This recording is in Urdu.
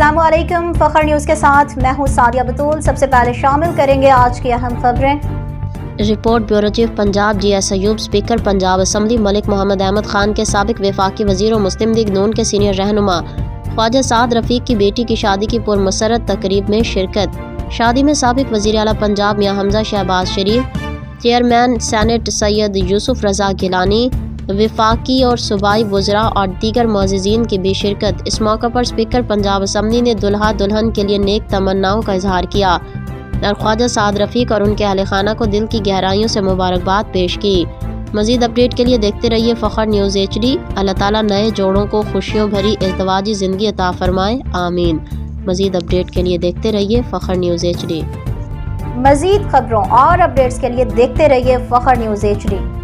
السلام علیکم، فخر نیوز کے ساتھ میں ہوں سعدیہ بطول۔ سب سے پہلے شامل کریں گے آج کی اہم خبریں۔ Report bureau chief Punjab G S Ayub, speaker Punjab assembly Malik Muhammad Ahmad Khan کے سابق وفاقی وزیر و مسلم لیگ نون کے سینئر رہنما خواجہ سعد رفیق کی بیٹی کی شادی کی پرمسرت تقریب میں شرکت۔ شادی میں سابق وزیر اعلیٰ پنجاب میاں حمزہ شہباز شریف، چیئرمین سینٹ سید یوسف رضا گیلانی، وفاقی اور صوبائی وزراء اور دیگر معززین کی بھی شرکت۔ اس موقع پر اسپیکر پنجاب اسمبلی نے دلہا دلہن کے لیے نیک تمناؤں کا اظہار کیا اور خواجہ سعد رفیق اور ان کے اہل خانہ کو دل کی گہرائیوں سے مبارکباد پیش کی۔ مزید اپڈیٹ کے لیے دیکھتے رہیے فخر نیوز HD۔ اللہ تعالیٰ نئے جوڑوں کو خوشیوں بھری ازدواجی زندگی عطا فرمائے، آمین۔ مزید اپڈیٹ کے لیے دیکھتے رہیے فخر نیوز HD۔ مزید خبروں اور اپڈیٹس کے لیے دیکھتے رہیے فخر نیوز HD۔